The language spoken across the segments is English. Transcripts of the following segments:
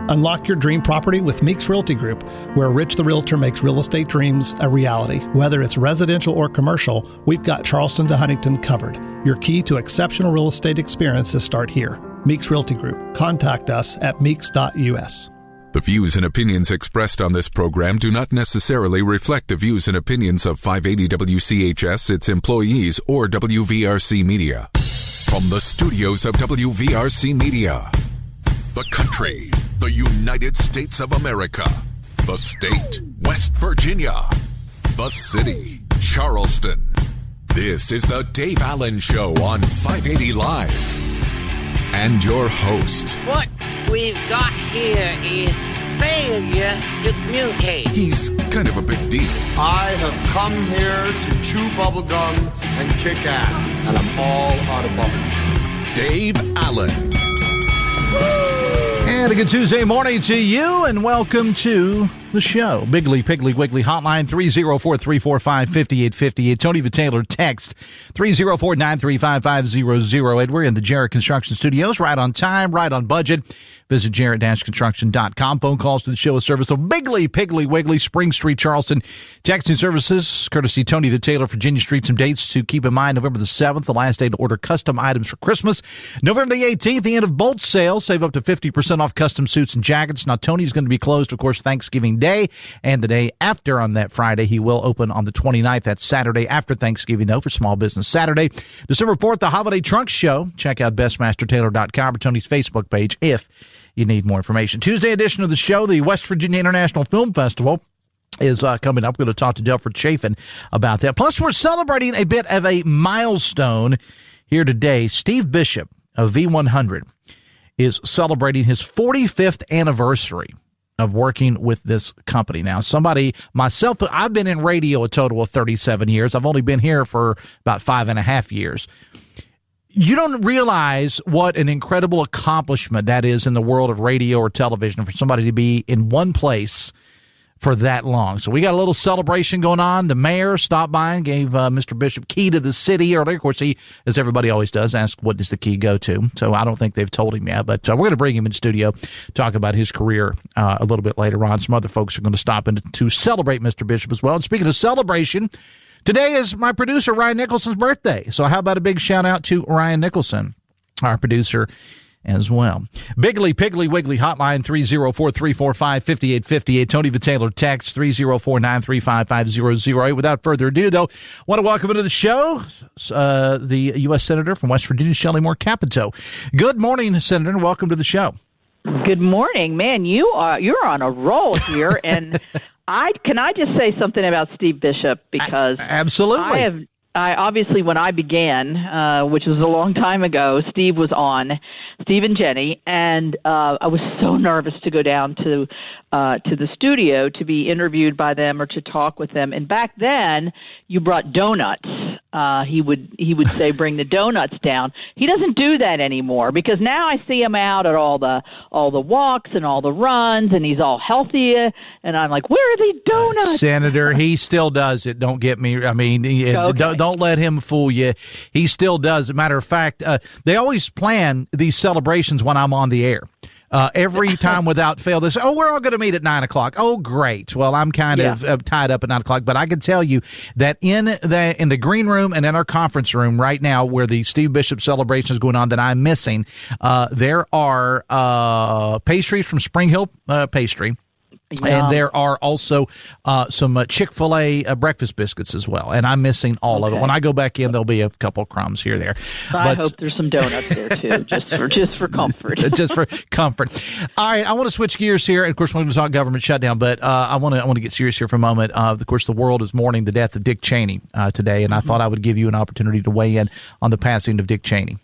Unlock your dream property with Meeks Realty Group, where Rich the Realtor makes real estate dreams a reality. Whether it's residential or commercial, we've got Charleston to Huntington covered. Your key to exceptional real estate experiences start here. Meeks Realty Group. Contact us at meeks.us. The views and opinions expressed on this program do not necessarily reflect the views and opinions of 580 WCHS, its employees, or WVRC Media. From the studios of WVRC Media, the country, the United States of America, the state, West Virginia, the city, Charleston. This is the Dave Allen Show on 580 Live. And your host. What we've got here is failure to communicate. He's kind of a big deal. I have come here to chew bubblegum and kick ass, and I'm all out of bubblegum. Dave Allen. And a good Tuesday morning to you, and welcome to the show. Biggly, Piggly, Wiggly Hotline, 304-345-5858. Tony the Taylor text, 304-935-5008. We're in the Jarrett Construction Studios, right on time, right on budget. Visit jarrett-construction.com. Phone calls to the show of service of Biggly, Piggly, Wiggly, Spring Street, Charleston. Texting services, courtesy Tony the Taylor, Virginia Street. Some dates to keep in mind. November the 7th, the last day to order custom items for Christmas. November the 18th, the end of Bolt sale. Save up to 50% off custom suits and jackets. Now, Tony's going to be closed, of course, Thanksgiving Day and the day after on that Friday. He will open on the 29th. That's Saturday after Thanksgiving, though, for Small Business Saturday. December 4th, the Holiday Trunk Show. Check out bestmastertaylor.com or Tony's Facebook page if you need more information. Tuesday edition of the show, the West Virginia International Film Festival is coming up. We're going to talk to Delford Chafin about that. Plus, we're celebrating a bit of a milestone here today. Steve Bishop of V100 is celebrating his 45th anniversary of working with this company. Now, myself, I've been in radio a total of 37 years. I've only been here for about 5.5 years. You don't realize what an incredible accomplishment that is in the world of radio or television for somebody to be in one place for that long. So we got a little celebration going on. The mayor stopped by and gave Mr. Bishop key to the city earlier. Of course, he, as everybody always does, asked what does the key go to. So I don't think they've told him yet, but we're going to bring him in studio, talk about his career a little bit later on. Some other folks are going to stop in to celebrate Mr. Bishop as well. And speaking of celebration, today is my producer, Ryan Nicholson's birthday. So how about a big shout out to Ryan Nicholson, our producer as well. Biggly, Piggly, Wiggly Hotline, 304-345-5858. Tony the Taylor text, 304-935-5008. Without further ado, though, want to welcome into the show the U.S. Senator from West Virginia, Shelley Capito. Good morning, Senator, and welcome to the show. Good morning. Man, you're on a roll here, and can I just say something about Steve Bishop? Because absolutely. I obviously, when I began, which was a long time ago, Steve and Jenny, and I was so nervous to go down to the studio to be interviewed by them or to talk with them. And back then, you brought donuts. He would say, "Bring the donuts down." He doesn't do that anymore because now I see him out at all the walks and all the runs, and he's all healthy. And I'm like, "Where are the donuts?" Senator, he still does it. Don't get me. I mean, okay. Don't let him fool you. He still does. As a matter of fact, they always plan these celebrations when I'm on the air. Every time without fail, they say, "Oh, we're all going to meet at 9:00. Oh, great. Well, I'm kind of tied up at 9:00, but I can tell you that in the green room and in our conference room right now, where the Steve Bishop celebration is going on, that I'm missing, there are pastries from Spring Hill Pastry. Yeah. And there are also some Chick-fil-A breakfast biscuits as well. And I'm missing all of it. When I go back in, there'll be a couple crumbs here there. I hope there's some donuts there, too, just for comfort. Just for comfort. All right, I want to switch gears here. And, of course, we're going to talk government shutdown, but I want to get serious here for a moment. Of course, the world is mourning the death of Dick Cheney today, and I thought I would give you an opportunity to weigh in on the passing of Dick Cheney.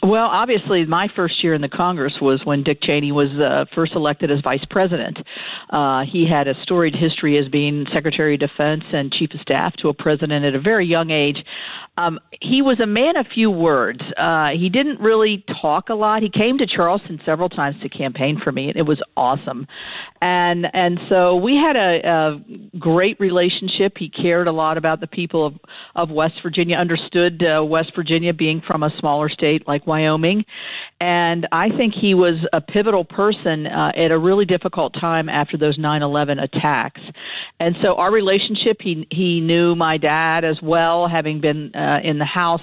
Well, obviously, my first year in the Congress was when Dick Cheney was first elected as vice president. He had a storied history as being Secretary of Defense and Chief of Staff to a president at a very young age. He was a man of few words. He didn't really talk a lot. He came to Charleston several times to campaign for me, and it was awesome. And so we had a great relationship. He cared a lot about the people of West Virginia, understood West Virginia being from a smaller state like Wyoming. And I think he was a pivotal person at a really difficult time after those 9/11 attacks. And so our relationship, he knew my dad as well, having been in the House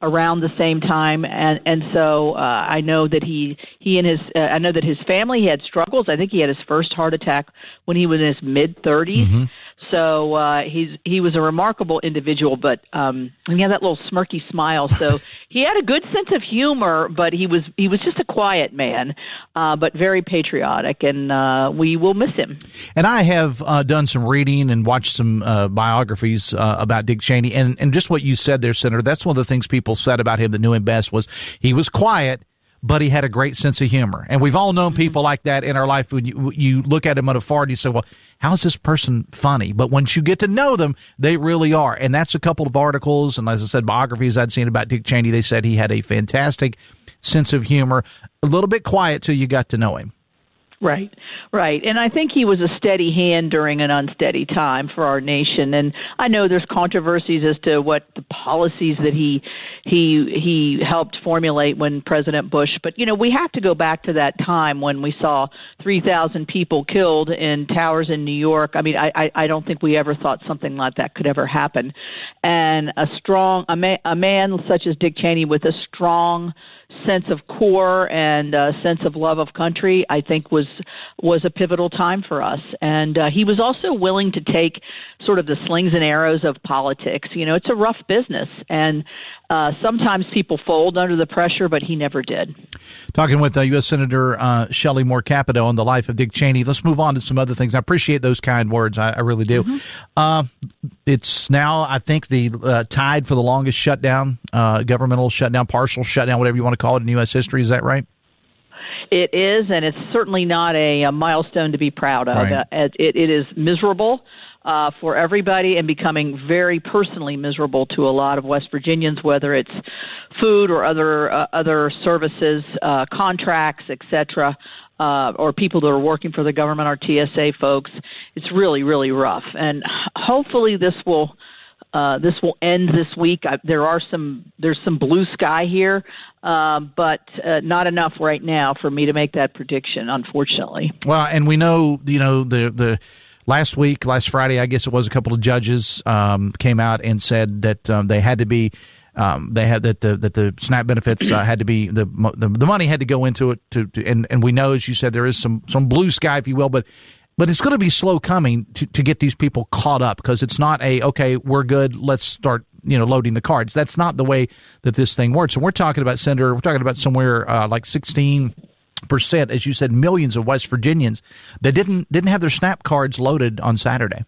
around the same time, and so I know that he and his I know that his family, he had struggles. I think he had his first heart attack when he was in his mid-30s. Mm-hmm. So he was a remarkable individual, but he had that little smirky smile. So he had a good sense of humor, but he was just a quiet man, but very patriotic, and we will miss him. And I have done some reading and watched some biographies about Dick Cheney, and just what you said there, Senator, that's one of the things people said about him that knew him best was he was quiet, but he had a great sense of humor. And we've all known people like that in our life. When you look at them at afar and you say, well, how is this person funny? But once you get to know them, they really are. And that's a couple of articles, and as I said, biographies I'd seen about Dick Cheney. They said he had a fantastic sense of humor, a little bit quiet till you got to know him. Right. And I think he was a steady hand during an unsteady time for our nation. And I know there's controversies as to what the policies that he helped formulate when President Bush. But, we have to go back to that time when we saw 3,000 people killed in towers in New York. I mean, I don't think we ever thought something like that could ever happen. And a man such as Dick Cheney with a strong sense of core and sense of love of country, I think was a pivotal time for us. And he was also willing to take sort of the slings and arrows of politics. It's a rough business, and sometimes people fold under the pressure, but he never did. Talking with U.S. Senator Shelley Moore Capito on the life of Dick Cheney. Let's move on to some other things. I appreciate those kind words. I really do. Mm-hmm. It's now, I think, the tied for the longest shutdown, governmental shutdown, partial shutdown, whatever you want to call it in U.S. history. Is that right? It is, and it's certainly not a milestone to be proud of. Right. It is miserable for everybody, and becoming very personally miserable to a lot of West Virginians, whether it's food or other services, contracts, etc., or people that are working for the government, our TSA folks. It's really, really rough, and hopefully this will end this week. There's some blue sky here, but not enough right now for me to make that prediction, unfortunately. Well, and we know, the last Friday, I guess it was, a couple of judges came out and said that they had to be. That the SNAP benefits had to be the money had to go into it and we know, as you said, there is some blue sky, if you will, but it's going to be slow coming to get these people caught up, because it's not okay, we're good, let's start loading the cards. That's not the way that this thing works. And we're talking about, Senator, somewhere like 16%, as you said, millions of West Virginians that didn't have their SNAP cards loaded on Saturday.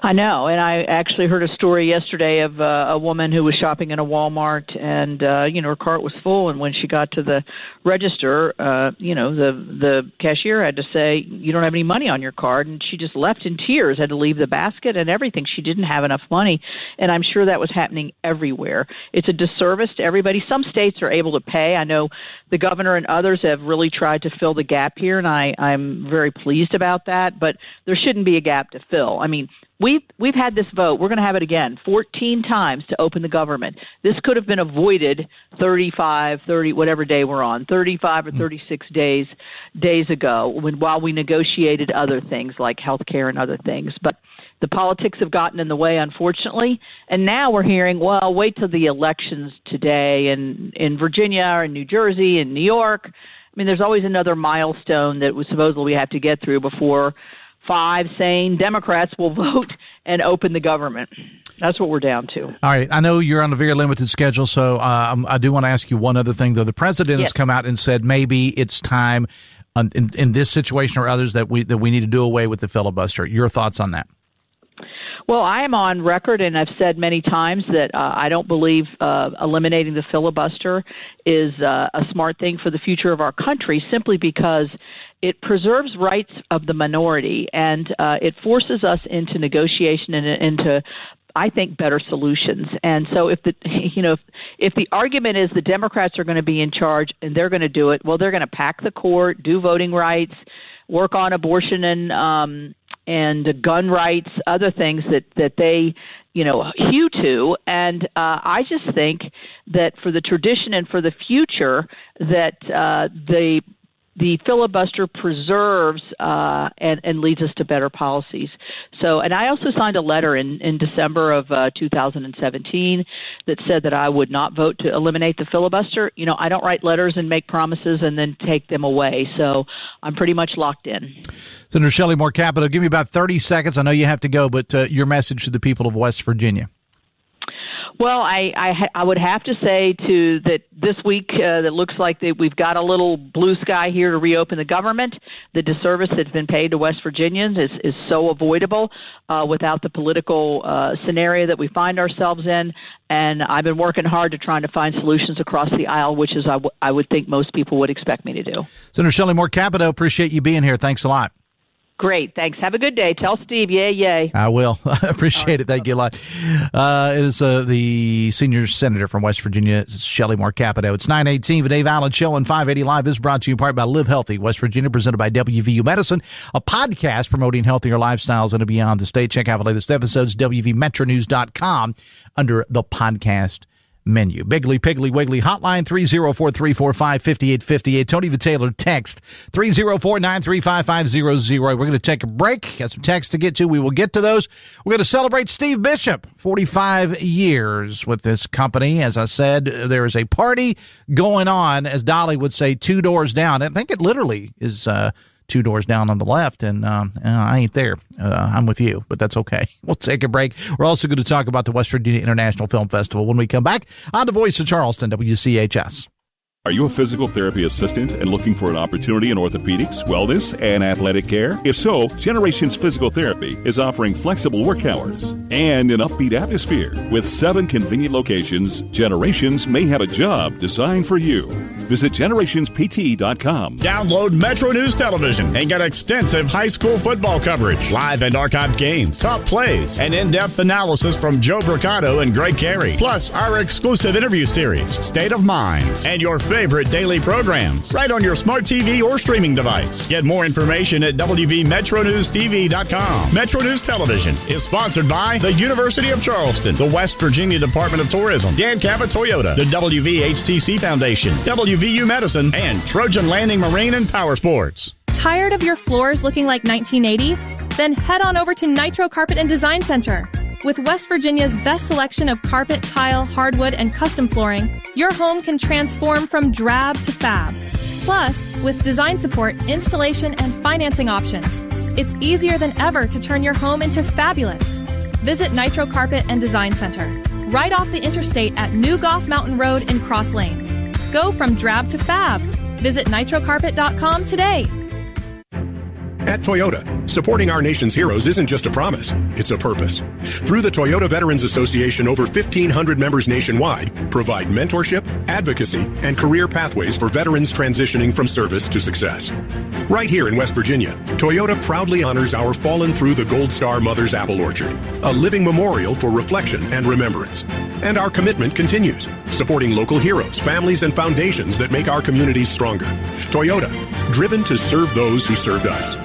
I know, and I actually heard a story yesterday of a woman who was shopping in a Walmart, and her cart was full, and when she got to the register, the cashier had to say, "You don't have any money on your card," and she just left in tears, had to leave the basket and everything. She didn't have enough money, and I'm sure that was happening everywhere. It's a disservice to everybody. Some states are able to pay. I know the governor and others have really tried to fill the gap here, and I'm very pleased about that, but there shouldn't be a gap to fill. I mean, We've had this vote. We're going to have it again 14 times to open the government. This could have been avoided 30, whatever day we're on, 35 or 36 days ago, while we negotiated other things like health care and other things. But the politics have gotten in the way, unfortunately. And now we're hearing, well, wait till the elections today in Virginia or in New Jersey and New York. I mean, there's always another milestone that we supposedly have to get through before 5 sane Democrats will vote and open the government. That's what we're down to. All right. I know you're on a very limited schedule, so I do want to ask you one other thing, though. The president has come out and said maybe it's time in this situation or others that we need to do away with the filibuster. Your thoughts on that? Well, I am on record, and I've said many times that I don't believe eliminating the filibuster is a smart thing for the future of our country, simply because it preserves rights of the minority, and it forces us into negotiation and into, I think, better solutions. And so if the argument is the Democrats are going to be in charge and they're going to do it, well, they're going to pack the court, do voting rights, work on abortion and gun rights, other things that they hew to. And I just think that for the tradition and for the future, that the filibuster preserves and leads us to better policies. So, and I also signed a letter in December of 2017 that said that I would not vote to eliminate the filibuster. I don't write letters and make promises and then take them away. So I'm pretty much locked in. Senator Shelley Moore Capito, give me about 30 seconds. I know you have to go, but your message to the people of West Virginia. Well, I would have to say that this week that looks like we've got a little blue sky here to reopen the government. The disservice that's been paid to West Virginians is so avoidable without the political scenario that we find ourselves in. And I've been working hard to try to find solutions across the aisle, which is I would think most people would expect me to do. Senator Shelley Moore Capito, appreciate you being here. Thanks a lot. Great. Thanks. Have a good day. Tell Steve, yay. I will. I appreciate it. Thank you a lot. It is the senior senator from West Virginia, Shelley Moore Capito. It's 9:18. The Dave Allen Show on 580 Live is brought to you in part by Live Healthy, West Virginia, presented by WVU Medicine, a podcast promoting healthier lifestyles in and beyond the state. Check out the latest episodes, WVMetronews.com, under the podcast menu. Biggly, Piggly, Wiggly hotline 304-345-5858. Tony the Taylor text 304-935-500. We're going to take a break. Got some texts to get to. We will get to those. We're going to celebrate Steve Bishop, 45 years with this company. As I said, there is a party going on, as Dolly would say, 2 doors down. I think it literally is 2 doors down on the left, and I ain't there. I'm with you, but that's okay. We'll take a break. We're also going to talk about the West Virginia International Film Festival when we come back on the Voice of Charleston, WCHS. Are you a physical therapy assistant and looking for an opportunity in orthopedics, wellness, and athletic care? If so, Generations Physical Therapy is offering flexible work hours and an upbeat atmosphere. With 7 convenient locations, Generations may have a job designed for you. Visit generationspt.com. Download Metro News Television and get extensive high school football coverage, live and archived games, top plays, and in-depth analysis from Joe Bricado and Greg Carey. Plus, our exclusive interview series, State of Minds, and your favorite daily programs right on your smart TV or streaming device. Get more information at WVMetroNewsTV.com. Metro News Television is sponsored by the University of Charleston, the West Virginia Department of Tourism, Dan Cabot Toyota, the WVHTC Foundation, WVU Medicine, and Trojan Landing Marine and Power Sports. Tired of your floors looking like 1980? Then head on over to Nitro Carpet and Design Center. With West Virginia's best selection of carpet, tile, hardwood, and custom flooring, your home can transform from drab to fab. Plus, with design support, installation, and financing options, it's easier than ever to turn your home into fabulous. Visit Nitro Carpet and Design Center, right off the interstate at New Goff Mountain Road in Cross Lanes. Go from drab to fab. Visit nitrocarpet.com today. At Toyota, supporting our nation's heroes isn't just a promise, it's a purpose. Through the Toyota Veterans Association, over 1,500 members nationwide provide mentorship, advocacy, and career pathways for veterans transitioning from service to success. Right here in West Virginia, Toyota proudly honors our fallen through the Gold Star Mother's Apple Orchard, a living memorial for reflection and remembrance. And our commitment continues, supporting local heroes, families, and foundations that make our communities stronger. Toyota, driven to serve those who served us.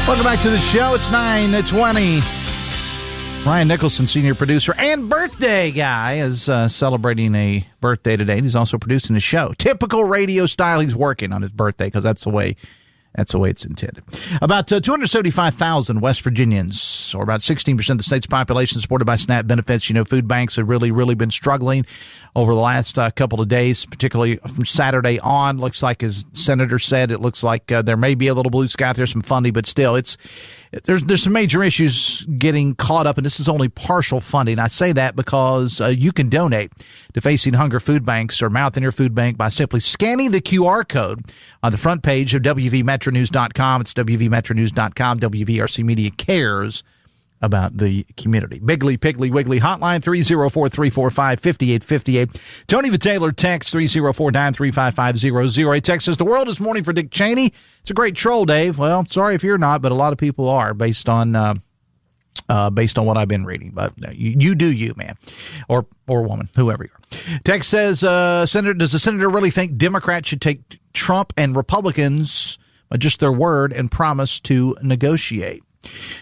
Welcome back to the show. It's 9:20. Ryan Nicholson, senior producer and birthday guy, is celebrating a birthday today. He's also producing a show. Typical radio style. He's working on his birthday because that's the way it's intended. About 275,000 West Virginians, or about 16% of the state's population, supported by SNAP benefits. You know, food banks have really been struggling over the last couple of days, particularly from Saturday on. Looks like, as Senator said, it looks like there may be a little blue sky. There's some funding, but still, there's some major issues getting caught up, and this is only partial funding. I say that because you can donate to Facing Hunger food banks or Mouth in Your Food Bank by simply scanning the QR code on the front page of WVMetroNews.com. It's WVMetroNews.com. WVRC Media cares about the community. Biggly, Piggly, Wiggly hotline 304-345-5858. Tony the Taylor text 304-935-500. He texts says, the world is mourning for Dick Cheney. It's a great troll, Dave. Well, sorry if you're not, but a lot of people are, based on based on what I've been reading. But you do you, man, or woman, whoever you are. Text says, Senator, does the senator really think Democrats should take Trump and Republicans just their word and promise to negotiate?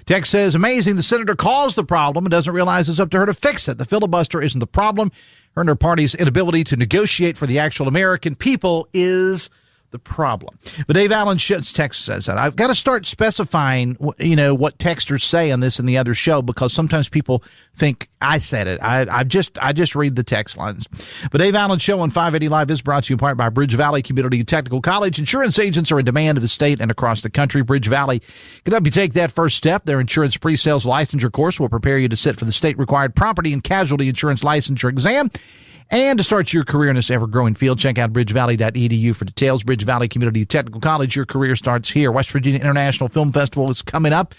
Text says, amazing, the senator caused the problem and doesn't realize it's up to her to fix it. The filibuster isn't the problem. Her and her party's inability to negotiate for the actual American people is the problem. But Dave Allen text says that I've got to start specifying, what texters say on this and the other show, because sometimes people think I said it. I just read the text lines. But Dave Allen Show on 580 Live is brought to you in part by Bridge Valley Community Technical College. Insurance agents are in demand of the state and across the country. Bridge Valley can help you take that first step. Their insurance pre-sales licensure course will prepare you to sit for the state-required property and casualty insurance licensure exam. And to start your career in this ever-growing field, check out bridgevalley.edu for details. Bridge Valley Community Technical College, your career starts here. West Virginia International Film Festival is coming up.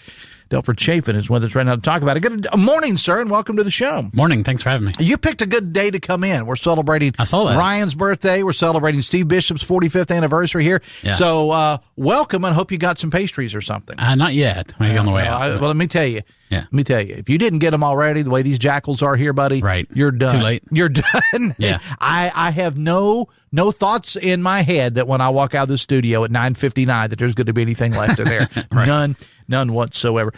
Delford Chafin is with us right now to talk about it. Good morning, sir, and welcome to the show. Morning. Thanks for having me. You picked a good day to come in. We're celebrating Ryan's birthday. We're celebrating Steve Bishop's 45th anniversary here. Yeah. So welcome, and hope you got some pastries or something. Not yet. Maybe on the way out. Well, let me tell you. Yeah. Let me tell you, if you didn't get them already, the way these jackals are here, buddy, right, you're done. Too late. You're done. Yeah. I have no thoughts in my head that when I walk out of the studio at 9:59 that there's going to be anything left in there. Right. None whatsoever.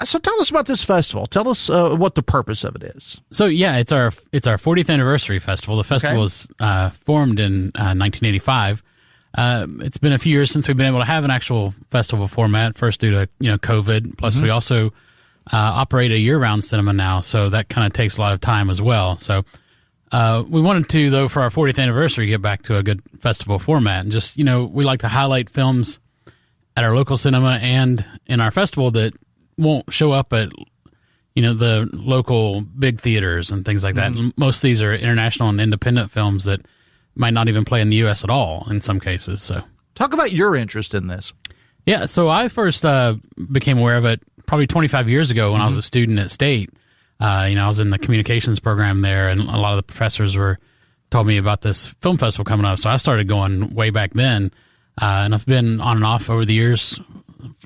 So tell us about this festival. Tell us what the purpose of it is. So yeah, it's our 40th anniversary festival. The festival was formed in 1985. It's been a few years since we've been able to have an actual festival format. First due to COVID. Plus we also operate a year-round cinema now, so that kind of takes a lot of time as well. So we wanted to, though, for our 40th anniversary, get back to a good festival format. And just, we like to highlight films at our local cinema and in our festival that won't show up at, the local big theaters and things like that. And most of these are international and independent films that might not even play in the U.S. at all in some cases. So, talk about your interest in this. Yeah, so I first became aware of it probably 25 years ago when I was a student at State. I was in the communications program there, and a lot of the professors told me about this film festival coming up. So I started going way back then, and I've been on and off over the years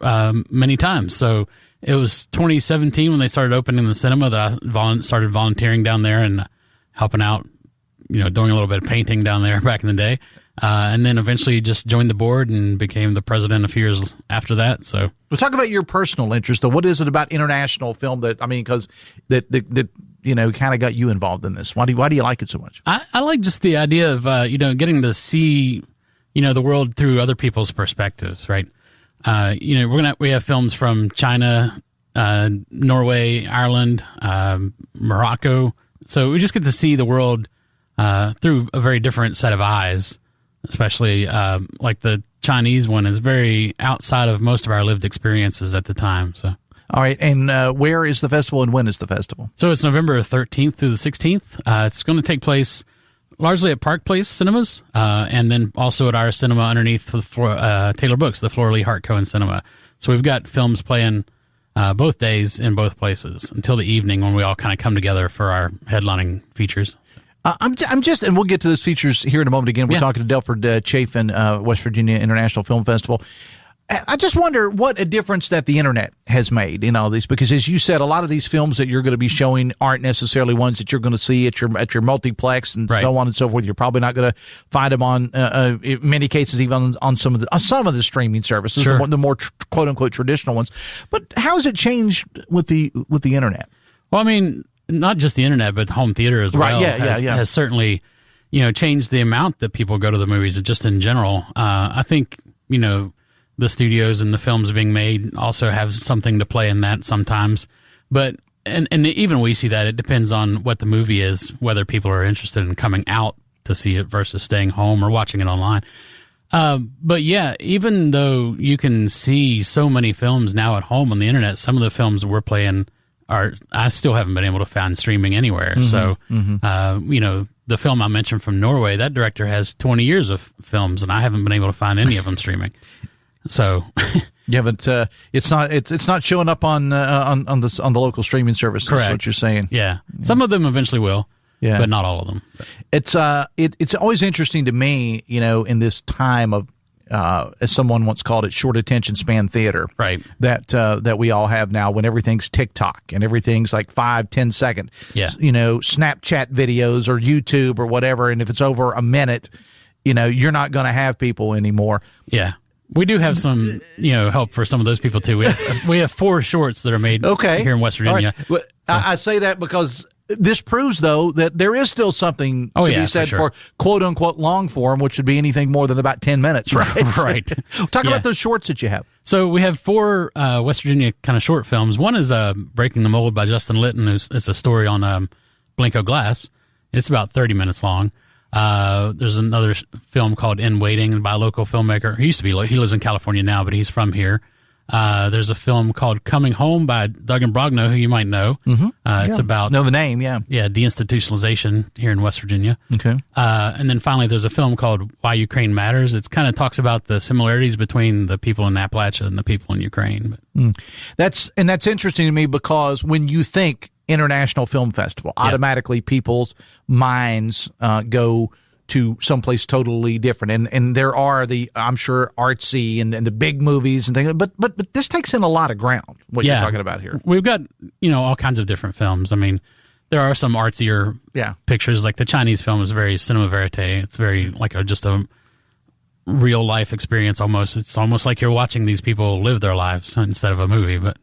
many times. So it was 2017 when they started opening the cinema that I started volunteering down there and helping out, doing a little bit of painting down there back in the day. And then eventually just joined the board and became the president a few years after that. So we'll talk about your personal interest, though. What is it about international film that kind of got you involved in this? Why do you like it so much? I like just the idea of getting to see the world through other people's perspectives, right? We have films from China, Norway, Ireland, Morocco. So we just get to see the world through a very different set of eyes. Especially like the Chinese one is very outside of most of our lived experiences at the time. So, all right, and where is the festival and when is the festival? So it's November 13th through the 16th. It's going to take place largely at Park Place Cinemas, and then also at our cinema underneath Taylor Books, the Flora Lee Hart Cohen Cinema. So we've got films playing both days in both places until the evening when we all kind of come together for our headlining features. I'm just, and we'll get to those features here in a moment. Again, we're talking to Delford Chafin, West Virginia International Film Festival. I just wonder what a difference that the internet has made in all these, because as you said, a lot of these films that you're going to be showing aren't necessarily ones that you're going to see at your multiplex and so on and so forth. You're probably not going to find them on, in many cases, even on some of the streaming services, the more quote unquote traditional ones. But how has it changed with the internet? Well, I mean, not just the internet, but home theater as well has certainly, changed the amount that people go to the movies, just in general. I think, the studios and the films being made also have something to play in that sometimes. But, and even we see that it depends on what the movie is, whether people are interested in coming out to see it versus staying home or watching it online. But yeah, even though you can see so many films now at home on the internet, some of the films that we're playing I still haven't been able to find streaming anywhere. So, the film I mentioned from Norway, that director has 20 years of films, and I haven't been able to find any of them streaming. So, you haven't. It's not showing up on the local streaming service. Correct. That's what you're saying. Yeah, some of them eventually will. Yeah, but not all of them. It's always interesting to me, in this time of as someone once called it, short attention span theater. Right. That we all have now when everything's TikTok and everything's like 5-10 second, Snapchat videos or YouTube or whatever. And if it's over a minute, you're not going to have people anymore. Yeah. We do have some, help for some of those people too. We have 4 shorts that are made here in West Virginia. Right. Well, I say that because this proves, though, that there is still something to be said for quote-unquote long form, which would be anything more than about 10 minutes, right? Right. Talk about those shorts that you have. So we have 4 West Virginia kind of short films. One is Breaking the Mold by Justin Litton. It's a story on Blanco Glass. It's about 30 minutes long. There's another film called In Waiting by a local filmmaker. He lives in California now, but he's from here. There's a film called Coming Home by Duggan Brogno, who you might know. Mm-hmm. It's about the name, deinstitutionalization here in West Virginia. Okay. And then finally, there's a film called Why Ukraine Matters. It kind of talks about the similarities between the people in Appalachia and the people in Ukraine. That's interesting to me because when you think International Film Festival, automatically people's minds go to someplace totally different, and there are I'm sure artsy and the big movies and things, but this takes in a lot of ground. What you're talking about here, we've got all kinds of different films. I mean, there are some artsier pictures, like the Chinese film is very cinema verite. It's very like just a real life experience almost. It's almost like you're watching these people live their lives instead of a movie, but.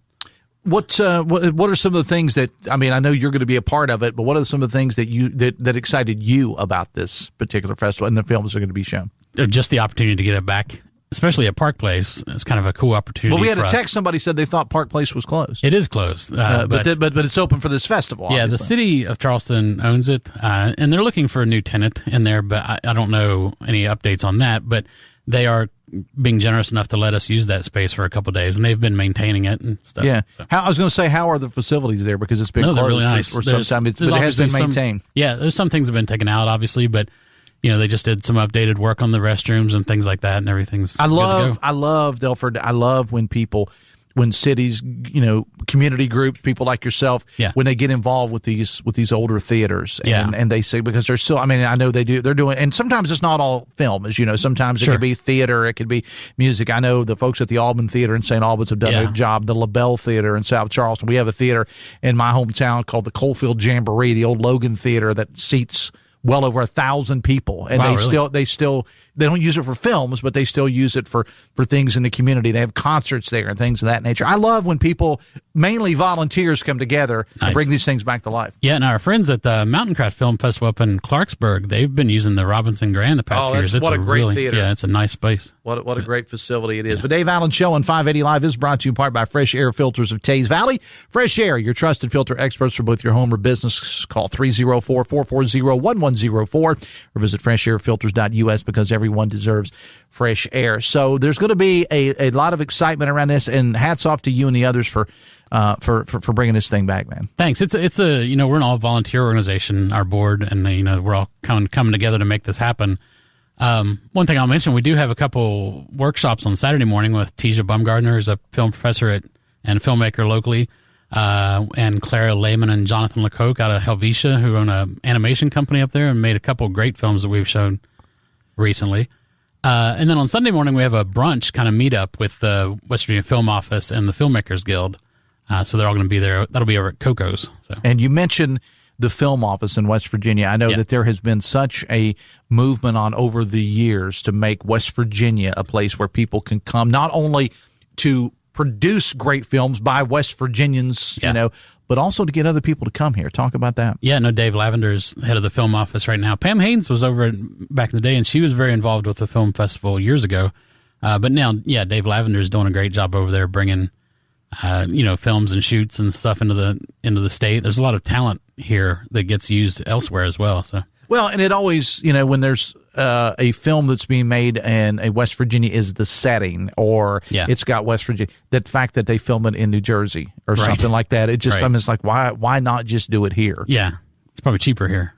What are some of the things that, I mean, I know you're going to be a part of it, but what are some of the things that excited you about this particular festival and the films that are going to be shown? Just the opportunity to get it back, especially at Park Place. It's kind of a cool opportunity. Well, we had a text. Somebody said they thought Park Place was closed. It is closed, but it's open for this festival. Yeah, obviously. The city of Charleston owns it, and they're looking for a new tenant in there. But I don't know any updates on that. But they are being generous enough to let us use that space for a couple of days, and they've been maintaining it and stuff. Yeah. So. I was going to say, how are the facilities there? Because it's been closed really nice. for some time, but it has been maintained. There's some things that have been taken out, obviously, but they just did some updated work on the restrooms and things like that, and everything's good to go. I love Delford. I love when cities, community groups, people like yourself, when they get involved with these older theaters, and they say, because they're still, I mean, I know they're doing, and sometimes it's not all film, as you know, sometimes it could be theater, it could be music. I know the folks at the Alban Theater in St. Albans have done a job. The LaBelle Theater in South Charleston, we have a theater in my hometown called the Coalfield Jamboree, the old Logan Theater that seats well over 1,000 people, and they don't use it for films, but they still use it for things in the community. They have concerts there and things of that nature. I love when people, mainly volunteers, come together and bring these things back to life. Yeah, and our friends at the Mountain Craft Film Festival up in Clarksburg, they've been using the Robinson Grand the past few years. What a great theater. Yeah, it's a nice space. What a great facility it is. The Dave Allen Show on 580 Live is brought to you in part by Fresh Air Filters of Tays Valley. Fresh Air, your trusted filter experts for both your home or business. Call 304-440-1104 or visit freshairfilters.us because everyone deserves fresh air. So there's going to be a lot of excitement around this, and hats off to you and the others for bringing this thing back, man. Thanks. It's a we're an all volunteer organization, our board, and we're all coming together to make this happen. One thing I'll mention, we do have a couple workshops on Saturday morning with Tisha Bumgardner, who's a film professor and filmmaker locally, and Clara Lehman and Jonathan Lecoq out of Helvetia, who own an animation company up there and made a couple great films that we've shown recently. And then on Sunday morning, we have a brunch kind of meetup with the West Virginia Film Office and the Filmmakers Guild. So they're all going to be there. That'll be over at Coco's. So. And you mentioned the Film Office in West Virginia. I know that there has been such a movement on over the years to make West Virginia a place where people can come not only to produce great films by West Virginians, but also to get other people to come here. Talk about that. Yeah, no, Dave Lavender's head of the Film Office right now. Pam Haynes was over back in the day, and she was very involved with the film festival years ago. But now, Dave Lavender's doing a great job over there bringing, films and shoots and stuff into the state. There's a lot of talent here that gets used elsewhere as well. So. Well, and it always, when there's a film that's being made and a West Virginia is the setting, or it's got West Virginia, the fact that they film it in New Jersey or something like that, it just, it's like, why not just do it here? Yeah. It's probably cheaper here.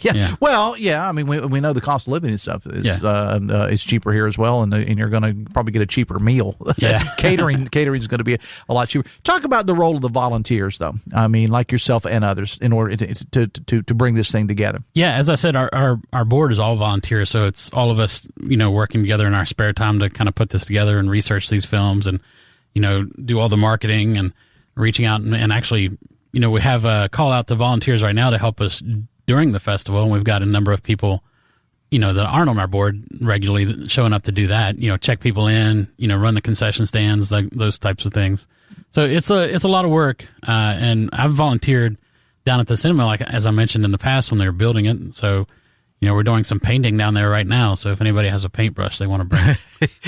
Yeah. Well, yeah. I mean, we know the cost of living and stuff is cheaper here as well, and you're going to probably get a cheaper meal. Yeah. Catering is going to be a lot cheaper. Talk about the role of the volunteers, though. I mean, like yourself and others, in order to bring this thing together. Yeah, as I said, our board is all volunteers, so it's all of us, working together in our spare time to kind of put this together and research these films, and do all the marketing and reaching out and actually. We have a call out to volunteers right now to help us during the festival, and we've got a number of people, that aren't on our board regularly showing up to do that. Check people in, run the concession stands, like those types of things. So it's a lot of work, and I've volunteered down at the cinema, like as I mentioned in the past when they were building it. So. We're doing some painting down there right now, so if anybody has a paintbrush they want to bring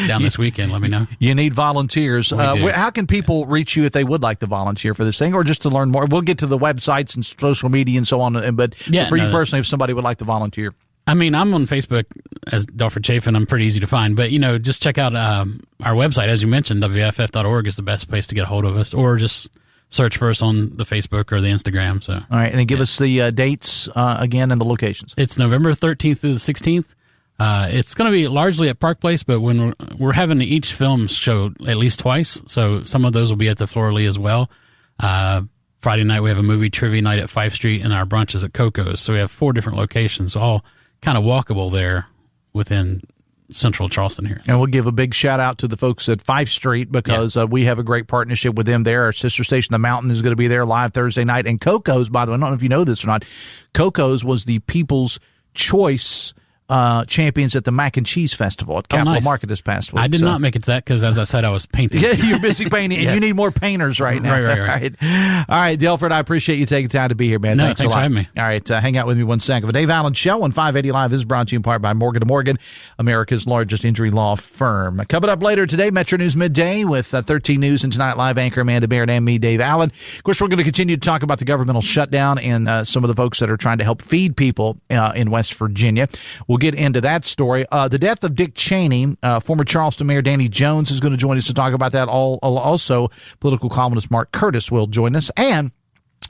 down this weekend, let me know. You need volunteers. How can people reach you if they would like to volunteer for this thing, or just to learn more? We'll get to the websites and social media and so on, but for you personally, if somebody would like to volunteer. I mean, I'm on Facebook as Delford Chafin. I'm pretty easy to find, but, just check out our website. As you mentioned, WFF.org is the best place to get a hold of us, or just search for us on the Facebook or the Instagram. So, all right, and then give us the dates again and the locations. It's November 13th through the 16th. It's going to be largely at Park Place, but when we're having each film show at least twice, so some of those will be at the Fleur-Lee as well. Friday night we have a movie trivia night at 5th Street, and our brunch is at Coco's. So we have 4 different locations, all kind of walkable there within Central Charleston here. And we'll give a big shout out to the folks at 5th Street because we have a great partnership with them there. Our sister station, The Mountain, is going to be there live Thursday night. And Coco's, by the way, I don't know if you know this or not, Coco's was the People's Choice champions at the Mac and Cheese Festival at Capitol Market this past week. I did not make it to that because, as I said, I was painting. Yeah, you're busy painting, and you need more painters right now. Right. All right, Delford, I appreciate you taking time to be here, man. No, thanks a lot. for having me. All right, hang out with me 1 second. The Dave Allen Show on 580 Live is brought to you in part by Morgan & Morgan, America's largest injury law firm. Coming up later today, Metro News Midday with 13 News and Tonight Live anchor Amanda Barrett and me, Dave Allen. Of course, we're going to continue to talk about the governmental shutdown and some of the folks that are trying to help feed people in West Virginia. We'll get into that story. The death of Dick Cheney, former Charleston Mayor Danny Jones is going to join us to talk about that. Also, political columnist Mark Curtis will join us. And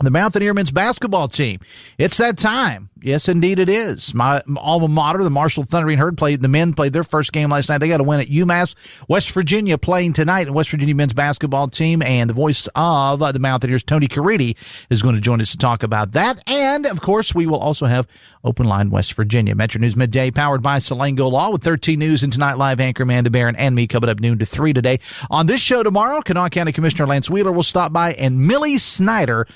the Mountaineer men's basketball team. It's that time. Yes, indeed it is. My alma mater, the Marshall Thundering Herd, the men played their first game last night. They got a win at UMass. West Virginia playing tonight, and West Virginia men's basketball team. And the voice of the Mountaineers, Tony Caridi, is going to join us to talk about that. And, of course, we will also have Open Line West Virginia. Metro News Midday, powered by Salango Law, with 13 News and Tonight Live anchor Amanda Barron and me coming up noon to 3 today. On this show tomorrow, Kanawha County Commissioner Lance Wheeler will stop by, and Millie Snyder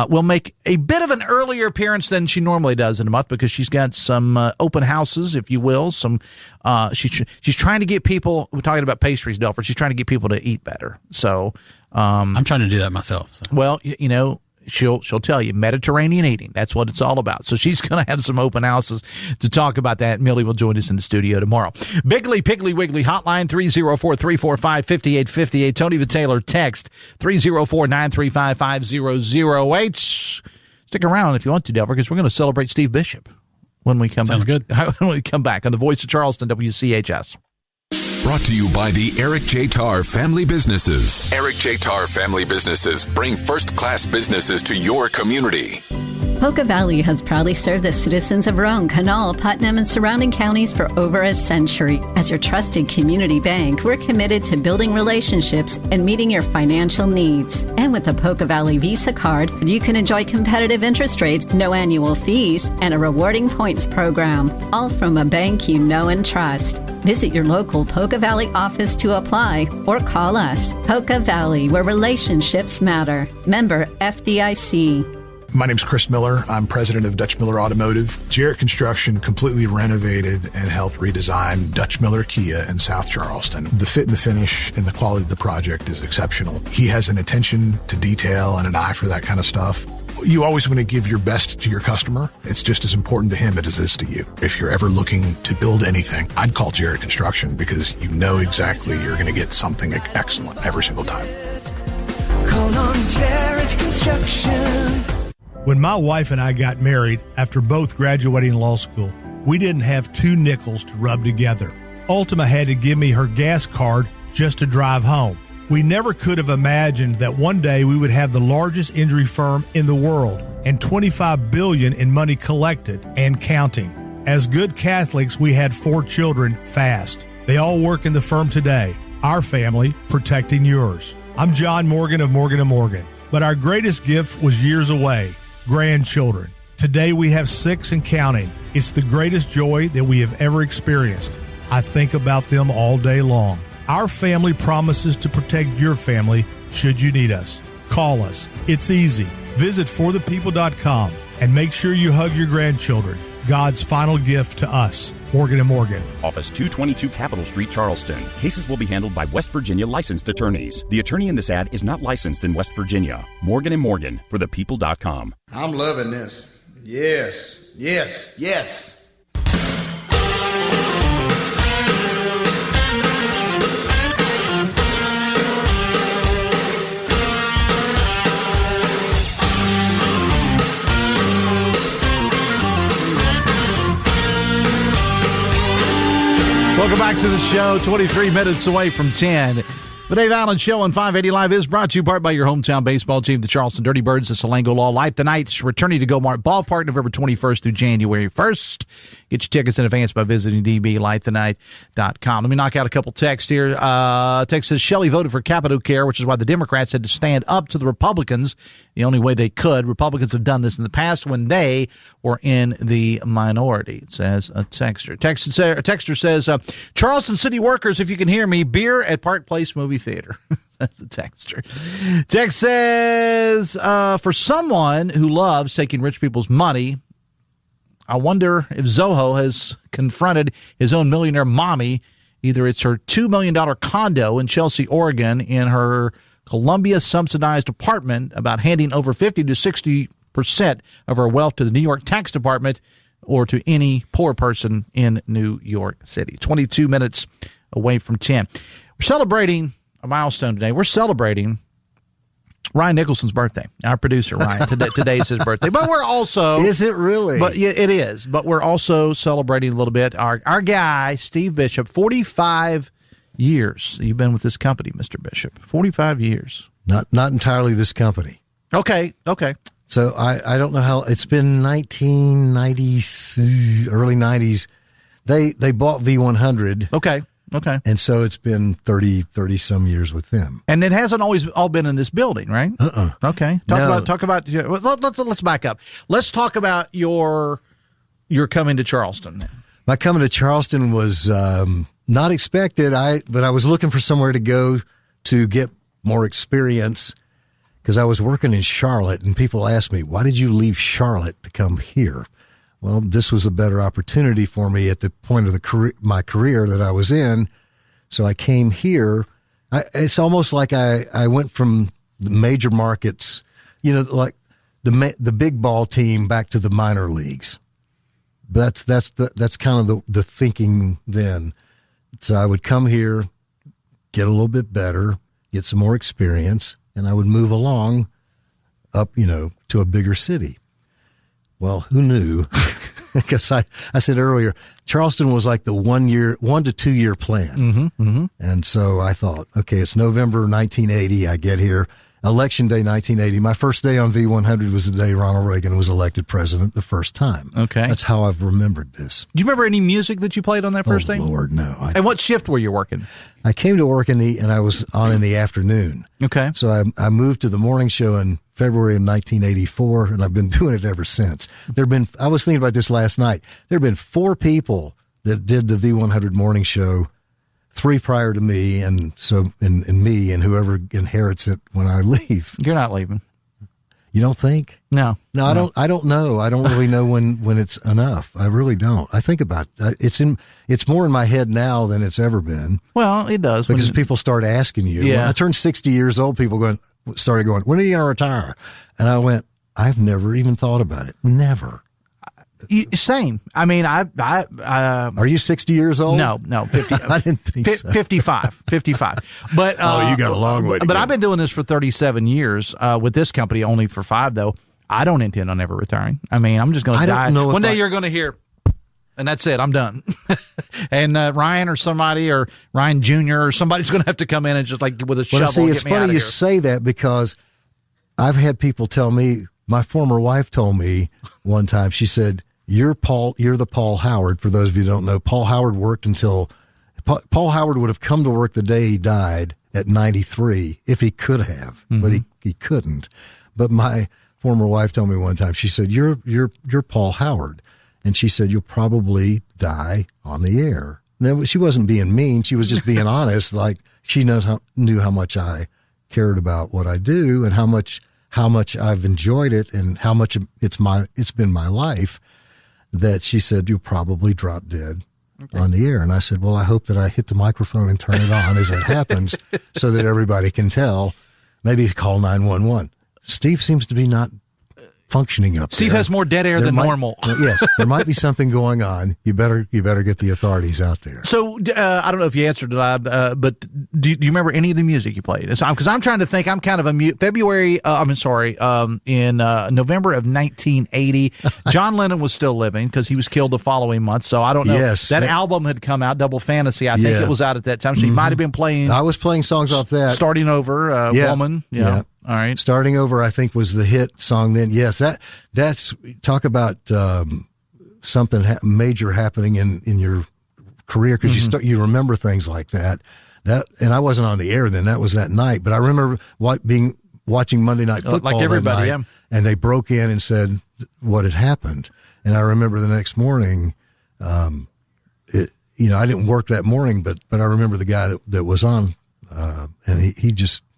will make a bit of an earlier appearance than she normally does in a month because she's got some open houses, if you will. Some she's trying to get people. We're talking about pastries, Delford. She's trying to get people to eat better. So I'm trying to do that myself. So. Well, she'll tell you Mediterranean eating. That's what it's all about. So she's going to have some open houses to talk about that. Millie will join us in the studio tomorrow. Biggly, Piggly, Wiggly, hotline 304-345-5858. Tony the Taylor, text 304-935-5008. Stick around if you want to, Delver, because we're going to celebrate Steve Bishop when we come Sounds good. When we come back on the Voice of Charleston, WCHS. Brought to you by the Eric J. Tarr Family Businesses. Eric J. Tarr Family Businesses bring first-class businesses to your community. Poca Valley has proudly served the citizens of Roane, Kanawha, Putnam, and surrounding counties for over a century. As your trusted community bank, we're committed to building relationships and meeting your financial needs. And with the Poca Valley Visa card, you can enjoy competitive interest rates, no annual fees, and a rewarding points program, all from a bank you know and trust. Visit your local Poca Valley office to apply or call us. Poca Valley, where relationships matter. Member FDIC. My name's Chris Miller. I'm president of Dutch Miller Automotive. Jarrett Construction completely renovated and helped redesign Dutch Miller Kia in South Charleston. The fit and the finish and the quality of the project is exceptional. He has an attention to detail and an eye for that kind of stuff. You always want to give your best to your customer. It's just as important to him as it is to you. If you're ever looking to build anything, I'd call Jarrett Construction because you know exactly you're going to get something excellent every single time. Call on Jarrett Construction. When my wife and I got married after both graduating law school, we didn't have 2 nickels to rub together. Ultima had to give me her gas card just to drive home. We never could have imagined that one day we would have the largest injury firm in the world. and $25 billion in money collected and counting. As good Catholics, we had 4 children fast. They all work in the firm today. Our family protecting yours. I'm John Morgan of Morgan & Morgan, but our greatest gift was years away, grandchildren. Today we have 6 and counting. It's the greatest joy that we have ever experienced. I think about them all day long. Our family promises to protect your family should you need us. Call us. It's easy. Visit forthepeople.com and make sure you hug your grandchildren. God's final gift to us. Morgan & Morgan. Office 222 Capitol Street, Charleston. Cases will be handled by West Virginia licensed attorneys. The attorney in this ad is not licensed in West Virginia. Morgan & Morgan, forthepeople.com. I'm loving this. Yes, yes, yes. Welcome back to the show, 23 minutes away from 10. The Dave Allen Show on 580 Live is brought to you part by your hometown baseball team, the Charleston Dirty Birds, the Salango Law Light. The Knights returning to Gomart Ballpark November 21st through January 1st. Get your tickets in advance by visiting dblightthenight.com. Let me knock out a couple texts here. Text says, Shelley voted for Capito Care, which is why the Democrats had to stand up to the Republicans the only way they could. Republicans have done this in the past when they were in the minority, it says a texter. A texter says, Charleston City workers, if you can hear me, beer at Park Place Movie Theater. That's a texter. Text says, for someone who loves taking rich people's money, I wonder if Zoho has confronted his own millionaire mommy. Either it's her $2 million condo in Chelsea, Oregon, in her Columbia-subsidized apartment about handing over 50 to 60% of her wealth to the New York Tax Department or to any poor person in New York City. 22 minutes away from 10. We're celebrating a milestone today. We're celebrating Ryan Nicholson's birthday. Our producer, Ryan. Today's his birthday. But we're also... Is it really? But yeah, it is. But we're also celebrating a little bit our guy, Steve Bishop, 45 years. You've been with this company, Mr. Bishop. 45 years. Not entirely this company. Okay. So I don't know how... It's been 1990s, early 90s. They bought V100. Okay. And so it's been 30 some years with them. And it hasn't always all been in this building, right? Okay. Talk about let's back up. Let's talk about your coming to Charleston. My coming to Charleston was not expected. But I was looking for somewhere to go to get more experience because I was working in Charlotte, and people asked me, "Why did you leave Charlotte to come here?" Well, this was a better opportunity for me at the point of my career that I was in. So I came here. It's almost like I went from the major markets, like the big ball team back to the minor leagues. That's kind of the thinking then. So I would come here, get a little bit better, get some more experience, and I would move along up, to a bigger city. Well, who knew? Because I said earlier, Charleston was like the 1 to 2 year plan. And so I thought, okay, it's November 1980. I get here. Election day 1980. My first day on V100 was the day Ronald Reagan was elected president the first time. Okay. That's how I've remembered this. Do you remember any music that you played on that first day? Lord, no. And what shift were you working? I came to work and I was on in the afternoon. Okay. So I moved to the morning show in February of 1984, and I've been doing it ever since. I was thinking about this last night. There have been 4 people that did the V100 morning show, 3 prior to me, and so and me and whoever inherits it when I leave. You're not leaving. You don't think? No. I don't know. I don't really know when it's enough. I really don't. I think about it's more in my head now than it's ever been. Well, it does because people start asking you. Yeah. When I turned 60 years old, people started going, "When are you going to retire?" And I went, "I've never even thought about it. Never." Same. I mean, are you 60 years old? No, 50. I didn't think so. 55. But you got a long way to go. But I've been doing this for 37 years with this company, only for 5 though. I don't intend on ever retiring. I mean, I'm just going to die. One day you're going to hear, and that's it. I'm done. And Ryan or somebody, or Ryan Jr. or somebody's going to have to come in and just like with a shovel. See, it's funny you say that because I've had people tell me, my former wife told me one time, she said, you're the Paul Howard. For those of you who don't know, Paul Howard would have come to work the day he died at 93 if he could have, but he couldn't. But my former wife told me one time, she said, you're Paul Howard. And she said, you'll probably die on the air. Now, she wasn't being mean. She was just being honest. Like, she knew how much I cared about what I do and how much I've enjoyed it and how much it's been my life, that she said, you'll probably drop dead on the air. And I said, well, I hope that I hit the microphone and turn it on as it happens so that everybody can tell. Maybe call 911. Steve seems to be not functioning up Steve there. has more dead air than normal. Yes, there might be something going on. You better get the authorities out there. So I don't know if you answered it, but do you remember any of the music you played? Because I'm trying to think. I'm kind of in November of 1980. John Lennon was still living because he was killed the following month. So I don't know. Yes, that album had come out, Double Fantasy. I think it was out at that time. So you might have been playing. I was playing songs off that. Starting Over, Woman. Yeah. All right. Starting Over, I think, was the hit song then. Yes, that's talk about something major happening in your career, because you remember things like that. And I wasn't on the air then. That was that night. But I remember watching Monday Night Football like everybody, that night, and they broke in and said what had happened. And I remember the next morning, I didn't work that morning, but I remember the guy that was on, and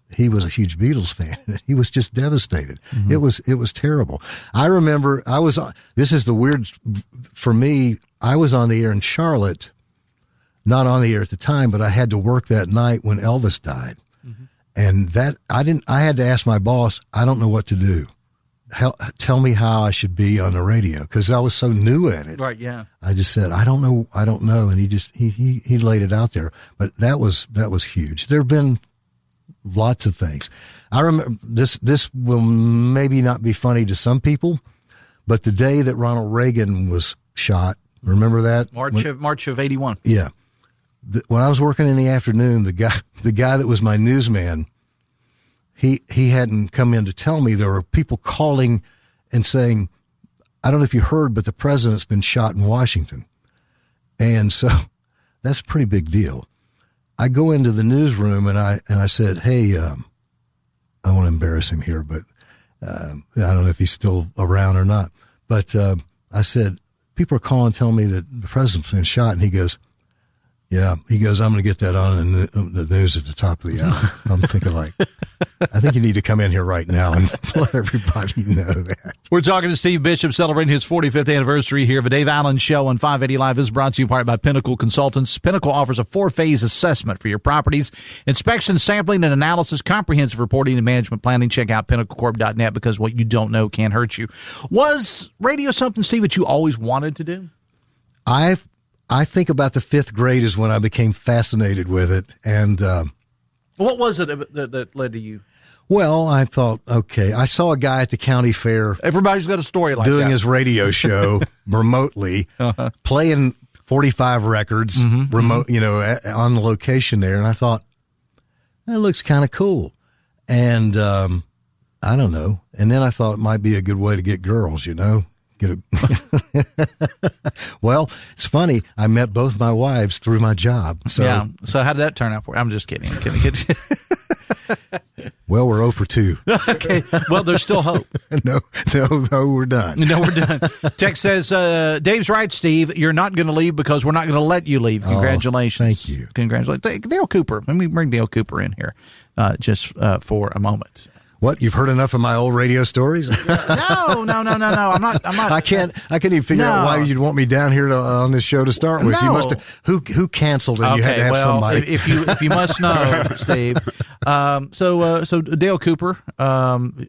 he was a huge Beatles fan. He was just devastated. It was terrible. I remember this is the weird for me. I was on the air in Charlotte, not on the air at the time, but I had to work that night when Elvis died. And I had to ask my boss, I don't know what to do. Tell me how I should be on the radio, because I was so new at it. Right. Yeah. I just said, I don't know. And he laid it out there, but that was huge. There've been lots of things. I remember this will maybe not be funny to some people, but the day that Ronald Reagan was shot, remember that? March of 81. Yeah. When I was working in the afternoon, the guy that was my newsman, he hadn't come in to tell me. There were people calling and saying, I don't know if you heard, but the president's been shot in Washington. And so that's a pretty big deal. I go into the newsroom and I said, hey, I don't want to embarrass him here, but I don't know if he's still around or not. But I said, people are calling telling me that the president's been shot. And he goes, yeah. He goes, I'm going to get that on the news at the top of the hour. I'm thinking I think you need to come in here right now and let everybody know that. We're talking to Steve Bishop, celebrating his 45th anniversary here. The Dave Allen Show on 580 Live is brought to you in part by Pinnacle Consultants. Pinnacle offers a 4-phase assessment for your properties: inspection, sampling, and analysis, comprehensive reporting and management planning. Check out pinnaclecorp.net, because what you don't know can't hurt you. Was radio something, Steve, that you always wanted to do? I think about the 5th grade is when I became fascinated with it. And what was it that led to you? Well, I thought, okay, I saw a guy at the county fair. Everybody's got a story like doing that. His radio show remotely, playing 45 records remote, on the location there. And I thought, that looks kind of cool. And I don't know. And then I thought it might be a good way to get girls, Well, it's funny. I met both my wives through my job. So, yeah. So how did that turn out for you? I'm just kidding. Well, we're 0 for 2. Okay. Well, there's still hope. No, we're done. No, we're done. Text says, Dave's right, Steve. You're not going to leave because we're not going to let you leave. Congratulations. Thank you. Congratulations. Dale Cooper. Let me bring Dale Cooper in here just for a moment. What, you've heard enough of my old radio stories? No. I'm not. I can't even figure out why you'd want me down here on this show to start with. No. You must have, who canceled and you had to have somebody. If you must know, Steve. So Dale Cooper,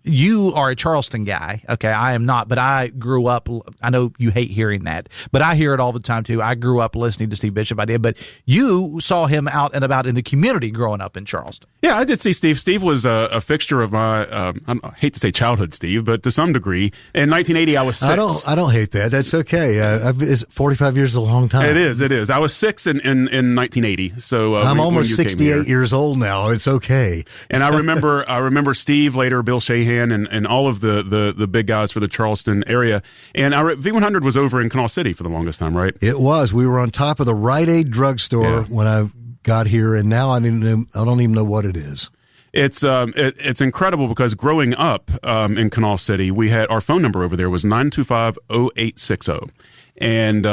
you are a Charleston guy. Okay, I am not, but I grew up. I know you hate hearing that, but I hear it all the time too. I grew up listening to Steve Bishop. I did, but you saw him out and about in the community growing up in Charleston. Yeah, I did see Steve. Steve was a fixture of my. I hate to say childhood, Steve, but to some degree. In 1980, I was 6. I don't hate that. That's okay. 45 years is a long time. It is. I was 6 in 1980. So I'm almost 68 years old now. It's okay. day. And I remember Steve later, Bill Shahan, and all of the big guys for the Charleston area. And V100 was over in Canal City for the longest time, right? It was. We were on top of the Rite Aid drugstore when I got here, and now I don't even know what it is. It's incredible because growing up in Canal City, we had our phone number over there was 925-0860, and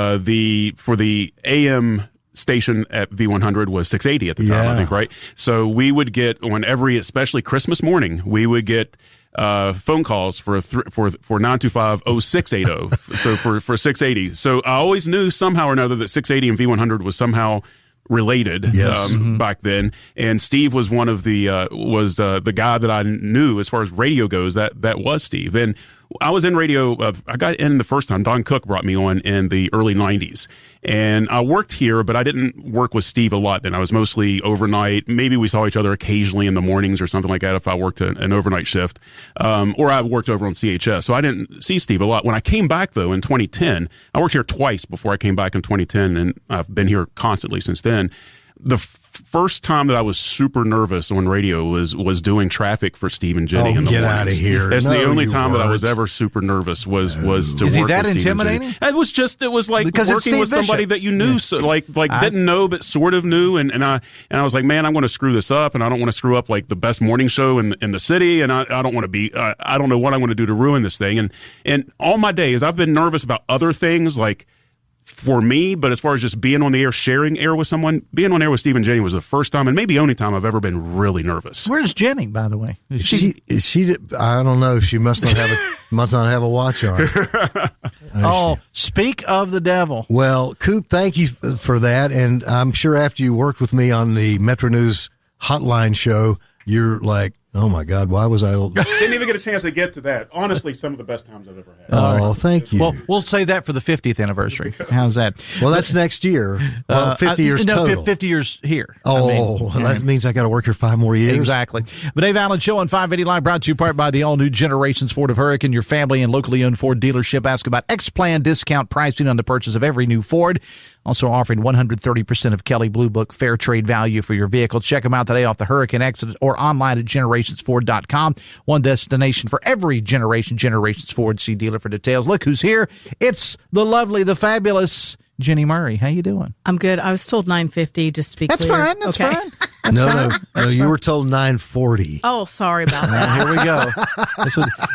for the AM station at V100 was 680 at the time, I think, right? So we would get especially Christmas morning, we would get phone calls for 925-0680, so for 680. So I always knew somehow or another that 680 and V100 was somehow related back then, and Steve was one of the guy that I knew as far as radio goes. That was Steve, and I was in radio. I got in the first time. Don Cook brought me on in the early 90s, and I worked here, but I didn't work with Steve a lot then. I was mostly overnight. Maybe we saw each other occasionally in the mornings or something like that if I worked an overnight shift, or I worked over on CHS. So I didn't see Steve a lot. When I came back, though, in 2010, I worked here twice before I came back in 2010, and I've been here constantly since then. The first time that I was super nervous on radio was doing traffic for Steve and Jenny in the get mornings. out of here. It's the only time that I was ever super nervous was to work with Steve. Is he that intimidating? It was like because working with somebody that you knew, didn't know but sort of knew, and I was like, man, I'm going to screw this up, and I don't want to screw up like the best morning show in the city, and I don't want to be I don't know what I'm going to do to ruin this thing, and all my days I've been nervous about other things like. For me, but as far as just being on the air, sharing air with someone, being on air with Steve and Jenny was the first time and maybe only time I've ever been really nervous. Where's Jenny, by the way? Is she? I don't know. She must not have a watch on. Speak of the devil. Well, Coop, thank you for that. And I'm sure after you worked with me on the Metro News Hotline show, you're like, oh my God, why was I? Didn't even get a chance to get to that. Honestly, some of the best times I've ever had. Oh, thank you. Well, we'll say that for the 50th anniversary. How's that? Well, that's next year. Well, 50 years total. 50 years here. That means I got to work here 5 more years. Exactly. The Dave Allen Show on 580 Live brought to you part by the all-new Generations Ford of Hurricane, your family and locally owned Ford dealership. Ask about X-Plan discount pricing on the purchase of every new Ford. Also offering 130% of Kelley Blue Book fair trade value for your vehicle. Check them out today off the Hurricane Exit or online at generationsford.com. One destination for every generation, Generations Ford. See dealer for details. Look who's here. It's the lovely, the fabulous Jenny Murray. How you doing? I'm good. I was told 9:50, just to be clear. Fine. That's fine. No, you were told 9:40. Oh, sorry about that. Here we go.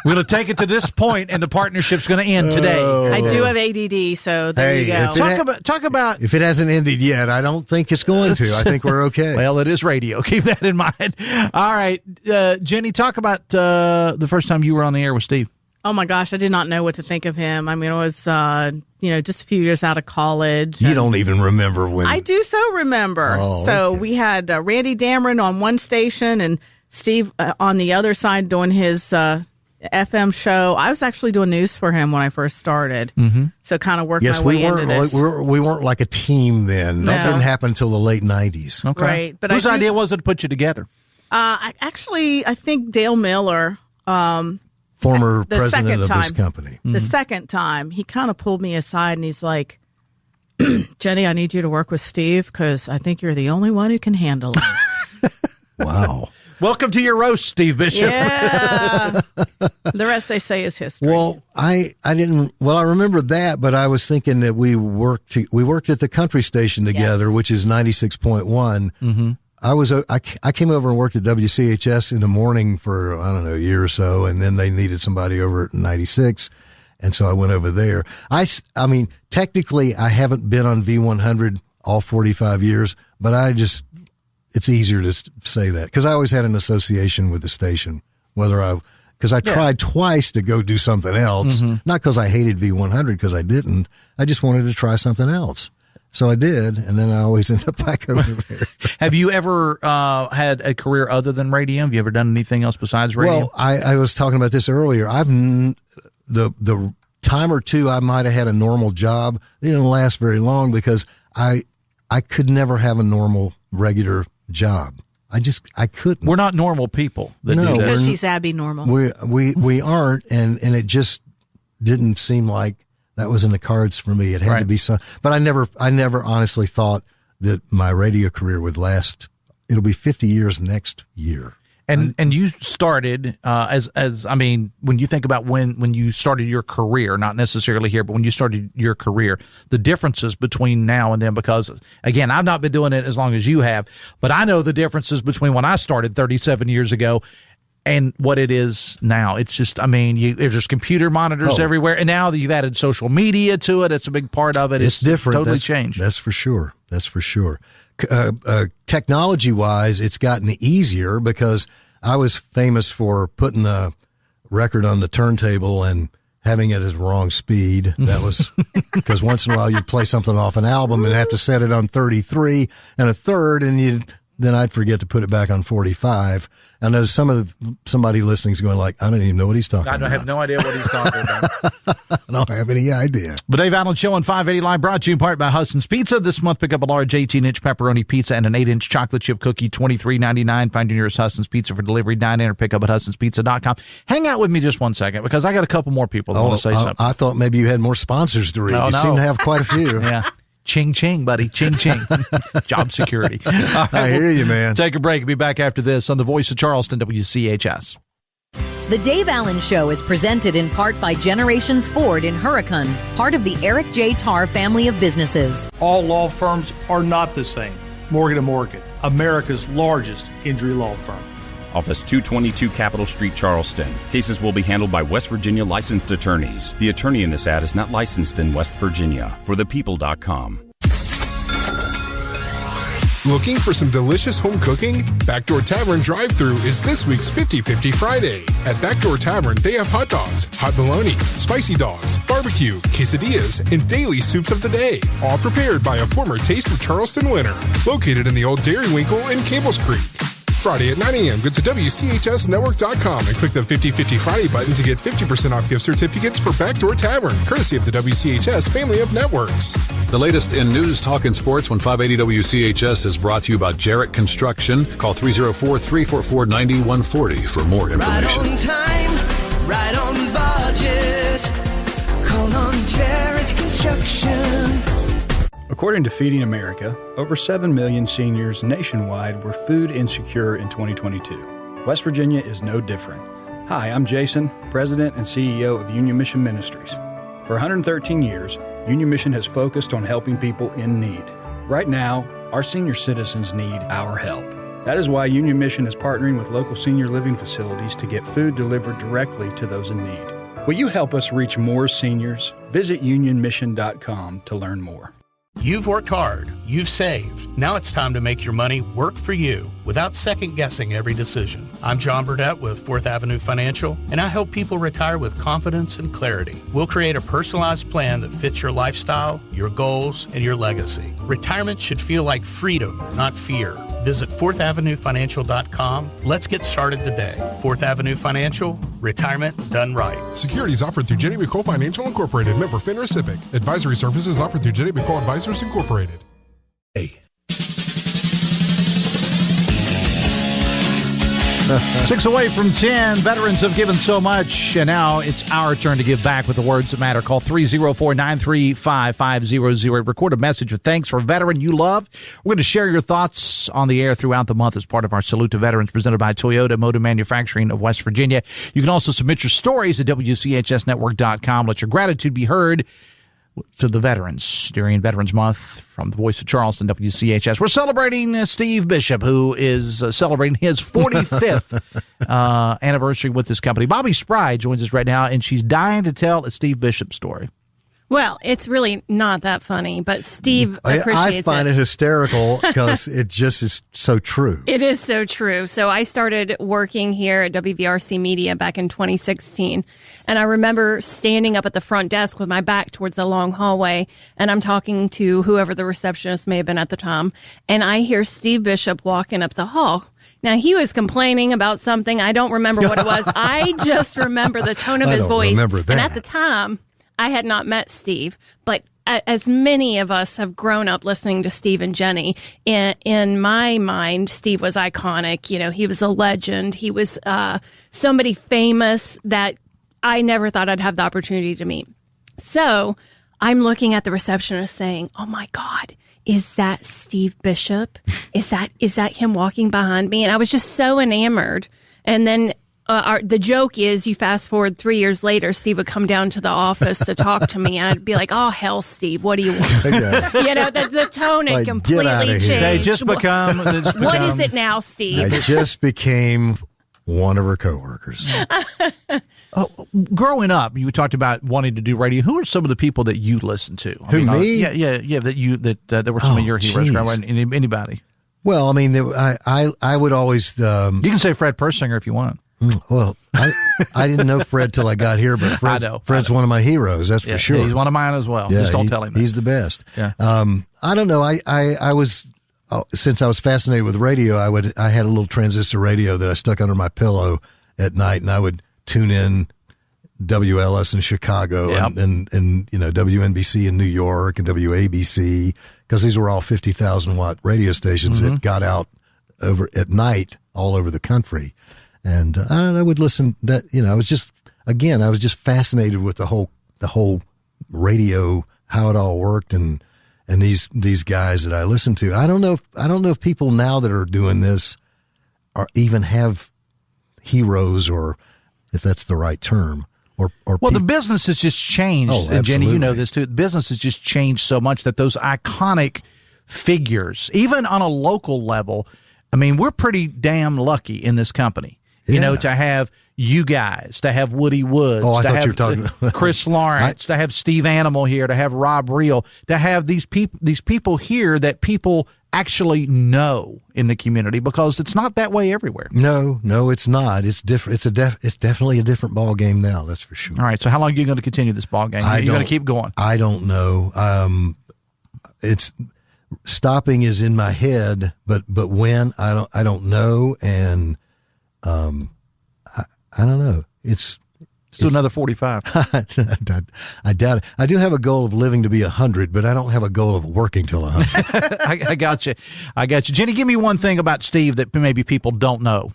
We're going to take it to this point, and the partnership's going to end today. I do have ADD, so there you go. Talk about if it hasn't ended yet. I don't think it's going to. I think we're okay. Well, it is radio. Keep that in mind. All right, Jenny, talk about the first time you were on the air with Steve. Oh my gosh, I did not know what to think of him. I mean, it was just a few years out of college. You don't even remember when. I do so remember. Oh, so okay. we had Randy Dameron on one station and Steve on the other side doing his FM show. I was actually doing news for him when I first started. Mm-hmm. So kind of worked my way into this. We weren't like a team then. That didn't happen until the late 90s. Okay. Right. But whose idea was it to put you together? I think Dale Miller, former president of this company. The second time, he kind of pulled me aside and he's like, Jenny, I need you to work with Steve because I think you're the only one who can handle it. Wow. Welcome to your roast, Steve Bishop. Yeah. The rest, they say, is history. Well, I remember that, but I was thinking that we worked at the country station together, which is 96.1. Mm-hmm. I came over and worked at WCHS in the morning for, I don't know, a year or so, and then they needed somebody over at 96, and so I went over there. I mean, technically, I haven't been on V100 all 45 years, but it's easier to say that because I always had an association with the station, because I tried twice to go do something else, not because I hated V100, because I didn't. I just wanted to try something else. So I did, and then I always end up back over there. Have you ever had a career other than radio? Have you ever done anything else besides radio? Well, I was talking about this earlier. The time or two I might have had a normal job. It didn't last very long because I could never have a normal, regular job. I couldn't. We're not normal people. Because he's abnormal. We aren't, and it just didn't seem like that was in the cards for me. It had to be some, but I never honestly thought that my radio career would last it'll be 50 years next year. And you started when you think about when you started your career, not necessarily here, but when you started your career, the differences between now and then, because again, I've not been doing it as long as you have, but I know the differences between when I started 37 years ago and what it is now. It's just, there's just computer monitors everywhere, and now that you've added social media to it, it's a big part of it. It's different. Totally changed. That's for sure. Technology-wise, it's gotten easier because I was famous for putting the record on the turntable and having it at the wrong speed. That was because once in a while you'd play something off an album and have to set it on 33 and a third, and then I'd forget to put it back on 45. I know somebody listening is going like, I don't even know what he's talking about. I have no idea what he's talking about. I don't have any idea. The Dave Allen Show on 580 Live, brought to you in part by Hudson's Pizza. This month, pick up a large 18-inch pepperoni pizza and an 8-inch chocolate chip cookie, $23.99. Find your nearest Hudson's Pizza for delivery, dine in, or pick up at Hudson'sPizza.com. Hang out with me just one second, because I got a couple more people that want to say something. I thought maybe you had more sponsors to read. No. You seem to have quite a few. Yeah. Ching, ching, buddy. Ching, ching. Job security. Right, I hear you, man. Take a break. Be back after this on the Voice of Charleston, WCHS. The Dave Allen Show is presented in part by Generations Ford in Hurricane, part of the Eric J. Tarr family of businesses. All law firms are not the same. Morgan & Morgan, America's largest injury law firm. Office 222 Capitol Street, Charleston. Cases will be handled by West Virginia licensed attorneys. The attorney in this ad is not licensed in West Virginia. ForThePeople.com. Looking for some delicious home cooking? Backdoor Tavern drive-thru is this week's 50-50 Friday. At Backdoor Tavern, they have hot dogs, hot bologna, spicy dogs, barbecue, quesadillas, and daily soups of the day, all prepared by a former Taste of Charleston winner. Located in the old Dairy Winkle in Campbell's Creek. Friday at 9 a.m. Go to WCHSnetwork.com and click the 50-50 Friday button to get 50% off gift certificates for Backdoor Tavern, courtesy of the WCHS family of networks. The latest in news, talk, and sports when 580 WCHS is brought to you by Jarrett Construction. Call 304-344-9140 for more information. Right on time, right on budget. Call on Jarrett Construction. According to Feeding America, over 7 million seniors nationwide were food insecure in 2022. West Virginia is no different. Hi, I'm Jason, President and CEO of Union Mission Ministries. For 113 years, Union Mission has focused on helping people in need. Right now, our senior citizens need our help. That is why Union Mission is partnering with local senior living facilities to get food delivered directly to those in need. Will you help us reach more seniors? Visit unionmission.com to learn more. You've worked hard, you've saved. Now it's time to make your money work for you without second-guessing every decision. I'm John Burdett with 4th Avenue Financial, and I help people retire with confidence and clarity. We'll create a personalized plan that fits your lifestyle, your goals, and your legacy. Retirement should feel like freedom, not fear. Visit 4thavenuefinancial.com. Let's get started today. 4th Avenue Financial, retirement done right. Securities offered through Jenny McCole Financial Incorporated, member FINRA SIPC. Advisory services offered through Jenny McCole Advisors Incorporated. Hey. 6 away from 10. Veterans have given so much, and now it's our turn to give back with the words that matter. Call 304-935-5500. Record a message of thanks for a veteran you love. We're going to share your thoughts on the air throughout the month as part of our Salute to Veterans presented by Toyota Motor Manufacturing of West Virginia. You can also submit your stories at WCHSnetwork.com. Let your gratitude be heard to the veterans during Veterans Month from the Voice of Charleston, WCHS. We're celebrating Steve Bishop, who is celebrating his 45th anniversary with this company. Bobby Spry joins us right now, and she's dying to tell a Steve Bishop story. Well, it's really not that funny, but Steve appreciates it. I find it hysterical because it just is so true. It is so true. So I started working here at WVRC Media back in 2016, and I remember standing up at the front desk with my back towards the long hallway, and I'm talking to whoever the receptionist may have been at the time, and I hear Steve Bishop walking up the hall. Now, he was complaining about something. I don't remember what it was. I just remember the tone of his voice. Remember that. And at the time, I had not met Steve, but as many of us have grown up listening to Steve and Jenny, in my mind, Steve was iconic. You know, he was a legend. He was somebody famous that I never thought I'd have the opportunity to meet. So I'm looking at the receptionist saying, oh, my God, is that Steve Bishop? Is that him walking behind me? And I was just so enamored. And then the joke is, you fast forward 3 years later, Steve would come down to the office to talk to me, and I'd be like, "Oh hell, Steve, what do you want?" The tone had completely changed. They just become. What is it now, Steve? I just became one of her coworkers. Growing up, you talked about wanting to do radio. Who are some of the people that you listened to? Me? Yeah. That were some of your heroes. Anybody? Well, I mean, I would always. You can say Fred Persinger if you want. Well, I didn't know Fred till I got here, but Fred's one of my heroes. That's for sure. He's one of mine as well. Yeah, just don't tell him that. He's the best. Yeah. I don't know. I was since I was fascinated with radio. I had a little transistor radio that I stuck under my pillow at night, and I would tune in WLS in Chicago and WNBC in New York and WABC, because these were all 50,000 watt radio stations that got out over at night all over the country. And I would listen. I was just fascinated with the whole radio, how it all worked, and these guys that I listened to. I don't know if people now that are doing this even have heroes, or if that's the right term. The business has just changed. Oh, Jenny, you know this too. The business has just changed so much that those iconic figures, even on a local level, I mean, we're pretty damn lucky in this company. To have you guys, to have Woody Woods, to have you were talking about Chris Lawrence, to have Steve Animal here, to have Rob Reel, to have these people here that people actually know in the community, because it's not that way everywhere. No, it's not. It's different. It's definitely a different ball game now. That's for sure. All right. So how long are you going to continue this ball game? Are you going to keep going? I don't know. It's stopping is in my head, but when I don't know, and I don't know. It's another 45. I doubt it. I do have a goal of living to be 100, but I don't have a goal of working till 100. I got you. Jenny, give me one thing about Steve that maybe people don't know.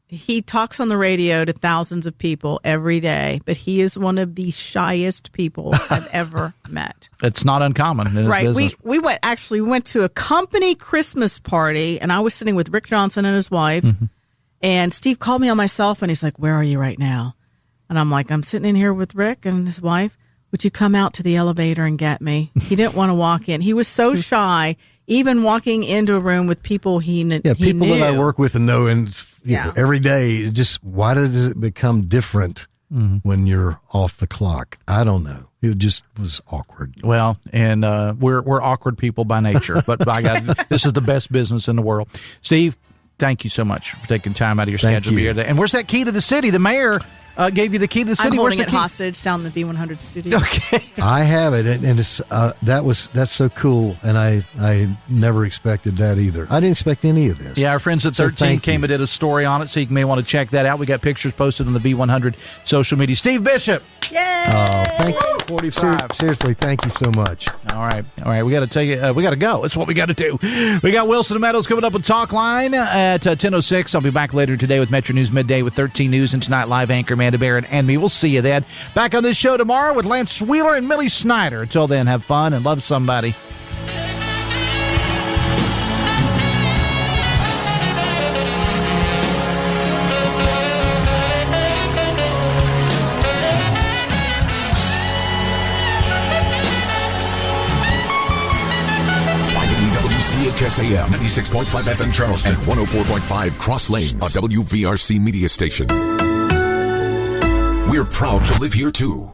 He talks on the radio to thousands of people every day, but he is one of the shyest people I've ever met. It's not uncommon in his business. We went to a company Christmas party, and I was sitting with Rick Johnson and his wife. Mm-hmm. And Steve called me on my cell phone. He's like, "Where are you right now?" And I'm like, "I'm sitting in here with Rick and his wife. Would you come out to the elevator and get me?" He didn't want to walk in. He was so shy, even walking into a room with people he knew. People that I work with and know, and every day. Why does it become different when you're off the clock? I don't know. It just was awkward. Well, and we're awkward people by nature, but by God, this is the best business in the world. Steve, thank you so much for taking time out of your schedule to be here today. And where's that key to the city? The mayor gave you the key to the city. I'm holding it hostage down in the V100 studio. Okay. I have it, and it's that's so cool, and I never expected that either. I didn't expect any of this. Yeah, our friends at 13 came and did a story on it, so you may want to check that out. We got pictures posted on the V100 social media. Steve Bishop. Yay! Oh, thank you. 45. Seriously, thank you so much. All right. We got to tell you, we got to go. That's what we got to do. We got Wilson and Meadows coming up with Talk Line at 10:06. I'll be back later today with Metro News Midday with 13 News, and tonight live anchor Amanda Barrett and me. We'll see you then. Back on this show tomorrow with Lance Wheeler and Millie Snyder. Until then, have fun and love somebody. WCHS AM 96.5 FM Charleston, 104.5 Cross Lanes, a WVRC media station. We're proud to live here too.